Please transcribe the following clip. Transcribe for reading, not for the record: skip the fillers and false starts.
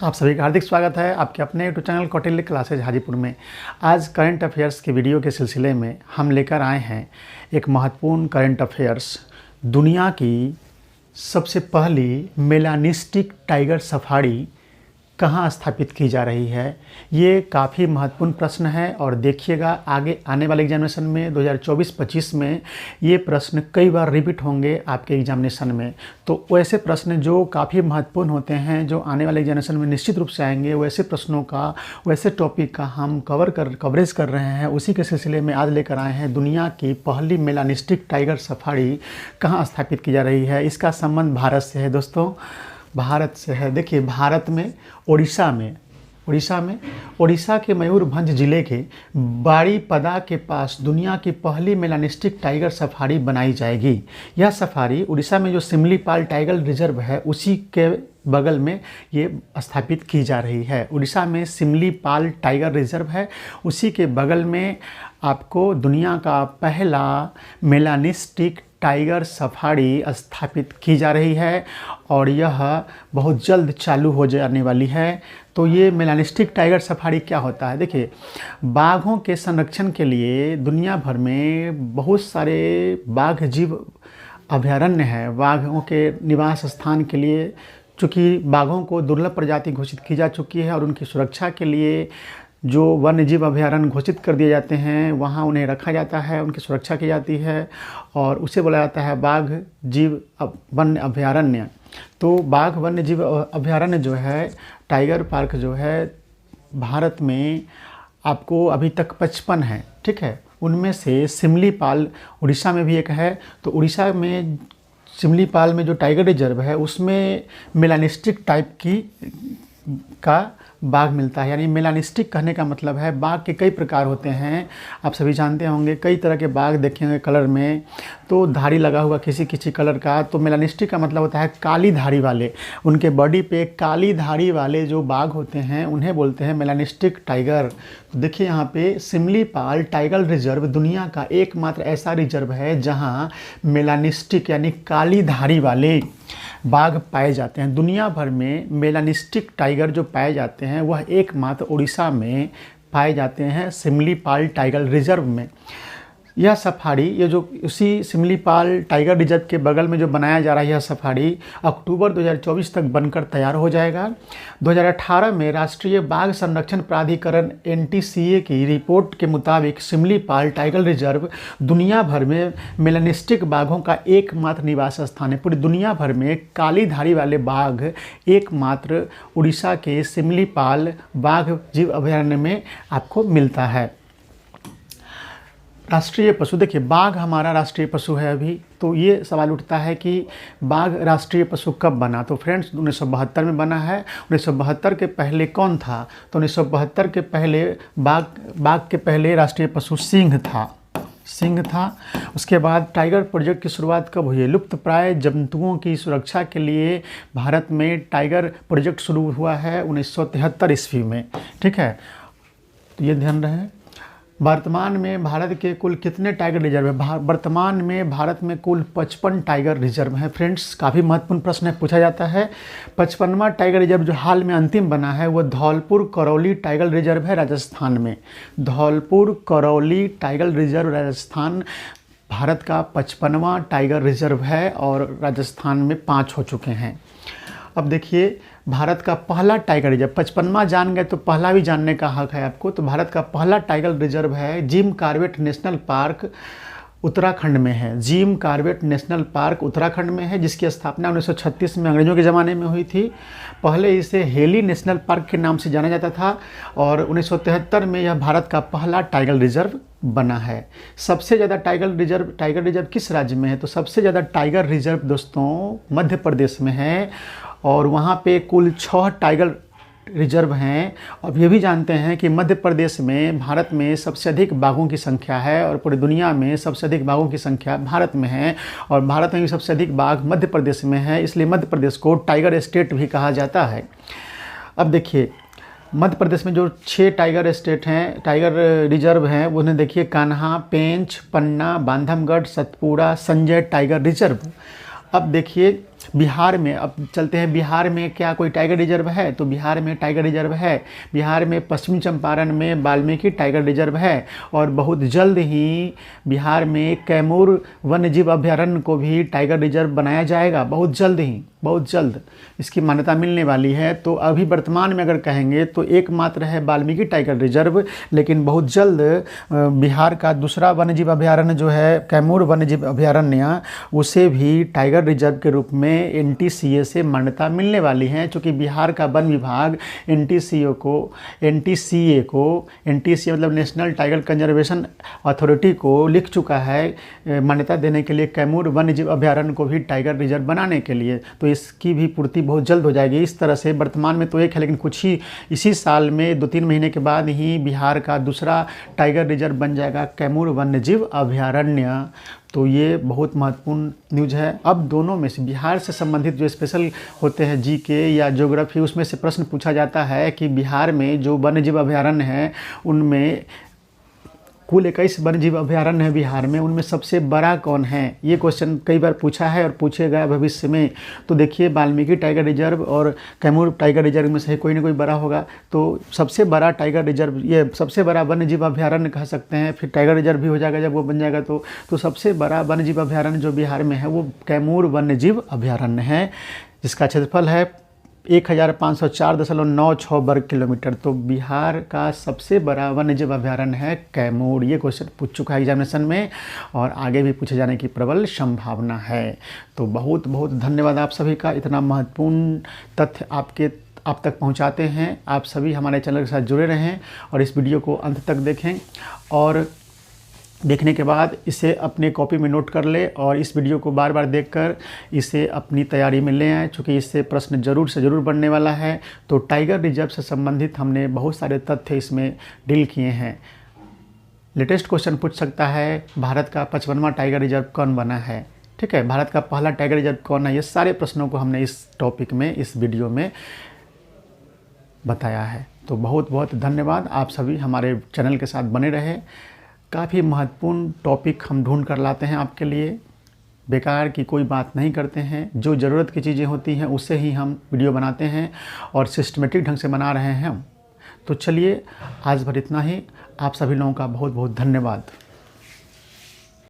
आप सभी का हार्दिक स्वागत है आपके अपने YouTube channel Kautilya classes Hajipur में। आज करंट अफेयर्स के वीडियो के सिलसिले में हम लेकर आए हैं एक महत्वपूर्ण करंट अफेयर्स। दुनिया की सबसे पहली मेलानिस्टिक टाइगर सफारी कहाँ स्थापित की जा रही है, ये काफ़ी महत्वपूर्ण प्रश्न है। और देखिएगा आगे आने वाले एग्जामिनेशन में 2024-25 में ये प्रश्न कई बार रिपीट होंगे आपके एग्जामिनेशन में। तो वैसे प्रश्न जो काफ़ी महत्वपूर्ण होते हैं, जो आने वाले एग्जामिनेशन में निश्चित रूप से आएंगे, वैसे प्रश्नों का, वैसे टॉपिक का हम कवरेज कर रहे हैं। उसी के सिलसिले में आज लेकर आए हैं दुनिया की पहली मेलानिस्टिक टाइगर सफारी कहाँ स्थापित की जा रही है। इसका संबंध भारत से है दोस्तों, भारत से है। देखिए भारत में उड़ीसा के मयूरभंज जिले के बारीपदा के पास दुनिया की पहली मेलानिस्टिक टाइगर सफारी बनाई जाएगी। यह सफारी उड़ीसा में जो सिमलीपाल टाइगर रिजर्व है उसी के बगल में ये स्थापित की जा रही है। उड़ीसा में सिमलीपाल टाइगर रिजर्व है, उसी के बगल में आपको दुनिया का पहला मेलानिस्टिक टाइगर सफारी स्थापित की जा रही है और यह बहुत जल्द चालू हो जाने वाली है। तो ये मेलानिस्टिक टाइगर सफारी क्या होता है? देखिए, बाघों के संरक्षण के लिए दुनिया भर में बहुत सारे बाघ जीव अभयारण्य हैं। बाघों के निवास स्थान के लिए, चूँकि बाघों को दुर्लभ प्रजाति घोषित की जा चुकी है और उनकी सुरक्षा के लिए जो वन्य जीव अभयारण्य घोषित कर दिए जाते हैं, वहाँ उन्हें रखा जाता है, उनकी सुरक्षा की जाती है और उसे बोला जाता है बाघ जीव वन्य अभयारण्य। तो बाघ वन्य जीव अभयारण्य जो है, टाइगर पार्क जो है, भारत में आपको अभी तक 55 है, ठीक है। उनमें से सिमलीपाल उड़ीसा में भी एक है। तो उड़ीसा में सिमलीपाल में जो टाइगर रिजर्व है उसमें मेलानिस्टिक टाइप का बाघ मिलता है। यानी मेलानिस्टिक कहने का मतलब है बाघ के कई प्रकार होते हैं, आप सभी जानते होंगे। कई तरह के बाघ देखेंगे कलर में, तो धारी लगा हुआ किसी किसी कलर का। तो मेलानिस्टिक का मतलब होता है काली धारी वाले, उनके बॉडी पे काली धारी वाले जो बाघ होते हैं उन्हें बोलते हैं मेलानिस्टिक टाइगर। तो देखिए यहाँ पे सिमलीपाल टाइगर रिजर्व दुनिया का एकमात्र ऐसा रिजर्व है जहाँ मेलानिस्टिक यानी काली धारी वाले बाघ पाए जाते हैं। दुनिया भर में मेलानिस्टिक टाइगर जो पाए जाते हैं वह एकमात्र उड़ीसा में पाए जाते हैं, सिमलीपाल टाइगर रिजर्व में। यह सफारी, ये जो उसी सिमलीपाल टाइगर रिजर्व के बगल में जो बनाया जा रहा है, यह सफारी अक्टूबर 2024 तक बनकर तैयार हो जाएगा। 2018 में राष्ट्रीय बाघ संरक्षण प्राधिकरण NTCA की रिपोर्ट के मुताबिक सिमलीपाल टाइगर रिजर्व दुनिया भर में मेलानिस्टिक बाघों का एकमात्र निवास स्थान है। पूरी दुनिया भर में काली धारी वाले बाघ एकमात्र उड़ीसा के सिमलीपाल बाघ जीव अभयारण्य में आपको मिलता है। राष्ट्रीय पशु, देखिए बाघ हमारा राष्ट्रीय पशु है अभी। तो ये सवाल उठता है कि बाघ राष्ट्रीय पशु कब बना? तो फ्रेंड्स 1972 में बना है। 1972 के पहले कौन था? तो 1972 के पहले बाघ के पहले राष्ट्रीय पशु सिंह था। उसके बाद टाइगर प्रोजेक्ट की शुरुआत कब हुई है? लुप्त प्राय जंतुओं की सुरक्षा के लिए भारत में टाइगर प्रोजेक्ट शुरू हुआ है 1973 ईस्वी में, ठीक है। तो ये ध्यान रहे। वर्तमान में भारत के कुल कितने टाइगर रिजर्व है? वर्तमान में भारत में कुल 55 टाइगर रिजर्व हैं। फ्रेंड्स, काफ़ी महत्वपूर्ण प्रश्न है, पूछा जाता है। 55वां टाइगर रिजर्व जो हाल में अंतिम बना है वो धौलपुर करौली टाइगर रिजर्व है राजस्थान में। धौलपुर करौली टाइगर रिजर्व राजस्थान भारत का 55वां टाइगर रिजर्व है और राजस्थान में 5 हो चुके हैं। अब देखिए भारत का पहला टाइगर रिजर्व, 55वां जान गए तो पहला भी जानने का हक है आपको। तो भारत का पहला टाइगर रिजर्व है Jim Corbett national park, Uttarakhand में है। Jim Corbett national park Uttarakhand में है, जिसकी स्थापना 1936 में अंग्रेजों के ज़माने में हुई थी। पहले इसे हेली नेशनल पार्क के नाम से जाना जाता था और 1973 में यह भारत का पहला टाइगर रिजर्व बना है। सबसे ज़्यादा टाइगर रिजर्व किस राज्य में है? तो सबसे ज़्यादा टाइगर रिजर्व दोस्तों मध्य प्रदेश में है और वहाँ पे कुल 6 टाइगर रिजर्व हैं। अब ये भी जानते हैं कि मध्य प्रदेश में भारत में सबसे अधिक बाघों की संख्या है और पूरी दुनिया में सबसे अधिक बाघों की संख्या भारत में है और भारत में भी सबसे अधिक बाघ मध्य प्रदेश में है, इसलिए मध्य प्रदेश को टाइगर स्टेट भी कहा जाता है। अब देखिए मध्य प्रदेश में जो 6 टाइगर स्टेट हैं, टाइगर रिजर्व हैं, उन्हें देखिए कान्हा, पेंच, पन्ना, बांधवगढ़, सतपुड़ा, संजय टाइगर रिजर्व। अब देखिए बिहार में, अब चलते हैं बिहार में, क्या कोई टाइगर रिजर्व है? तो बिहार में टाइगर रिजर्व है। बिहार में पश्चिमी चंपारण में वाल्मीकि टाइगर रिजर्व है। और बहुत जल्द ही बिहार में कैमूर वन्यजीव अभयारण्य को भी टाइगर रिजर्व बनाया जाएगा। बहुत जल्द ही, बहुत जल्द इसकी मान्यता मिलने वाली है। तो अभी वर्तमान में अगर कहेंगे तो एकमात्र है वाल्मीकि टाइगर रिजर्व, लेकिन बहुत जल्द बिहार का दूसरा वन्यजीव अभयारण्य जो है कैमूर वन्यजीव अभयारण्य, उसे भी टाइगर रिजर्व के रूप में NTCA से मान्यता मिलने वाली है। चूँकि बिहार का वन विभाग NTCA मतलब नेशनल टाइगर कंजर्वेशन अथॉरिटी को लिख चुका है मान्यता देने के लिए कैमूर वन्यजीव अभयारण्य को भी टाइगर रिजर्व बनाने के लिए। तो इसकी भी पूर्ति बहुत जल्द हो जाएगी। इस तरह से वर्तमान में तो एक है, लेकिन कुछ ही इसी साल में 2-3 महीने के बाद ही बिहार का दूसरा टाइगर रिजर्व बन जाएगा कैमूर वन्यजीव अभयारण्य। तो ये बहुत महत्वपूर्ण न्यूज़ है। अब दोनों में से बिहार से संबंधित जो स्पेशल होते हैं GK या ज्योग्राफी, उसमें से प्रश्न पूछा जाता है कि बिहार में जो वन्यजीव अभयारण्य हैं उनमें कुल 21 वन्यजीव अभयारण्य है बिहार में, उनमें सबसे बड़ा कौन है? ये क्वेश्चन कई बार पूछा है और पूछेगा भविष्य में। तो देखिए वाल्मीकि टाइगर रिजर्व और कैमूर टाइगर रिजर्व में से कोई ना कोई बड़ा होगा। तो सबसे बड़ा टाइगर रिजर्व, ये सबसे बड़ा वन्यजीव अभयारण्य कह सकते हैं, फिर टाइगर रिजर्व भी हो जाएगा जब वो बन जाएगा। तो सबसे बड़ा वन्यजीव अभयारण्य जो बिहार में है वो कैमूर वन्यजीव अभयारण्य है, जिसका क्षेत्रफल है 1504.96 वर्ग किलोमीटर। तो बिहार का सबसे बड़ा वन्यजीव अभयारण्य है कैमूर। ये क्वेश्चन पूछ चुका है एग्जामिनेशन में और आगे भी पूछे जाने की प्रबल संभावना है। तो बहुत बहुत धन्यवाद आप सभी का, इतना महत्वपूर्ण तथ्य आप तक पहुंचाते हैं। आप सभी हमारे चैनल के साथ जुड़े रहें और इस वीडियो को अंत तक देखें और देखने के बाद इसे अपने कॉपी में नोट कर ले और इस वीडियो को बार बार देखकर इसे अपनी तैयारी में ले आएँ, चूँकि इससे प्रश्न ज़रूर से ज़रूर बनने वाला है। तो टाइगर रिजर्व से संबंधित हमने बहुत सारे तथ्य इसमें डील किए हैं। लेटेस्ट क्वेश्चन पूछ सकता है भारत का 55वां टाइगर रिजर्व कौन बना है, ठीक है, भारत का पहला टाइगर रिजर्व कौन है। ये सारे प्रश्नों को हमने इस टॉपिक में, इस वीडियो में बताया है। तो बहुत बहुत धन्यवाद, आप सभी हमारे चैनल के साथ बने रहे। काफ़ी महत्वपूर्ण टॉपिक हम ढूंढ कर लाते हैं आपके लिए, बेकार की कोई बात नहीं करते हैं। जो ज़रूरत की चीज़ें होती हैं उससे ही हम वीडियो बनाते हैं और सिस्टमेटिक ढंग से बना रहे हैं हम। तो चलिए आज भर इतना ही। आप सभी लोगों का बहुत बहुत धन्यवाद।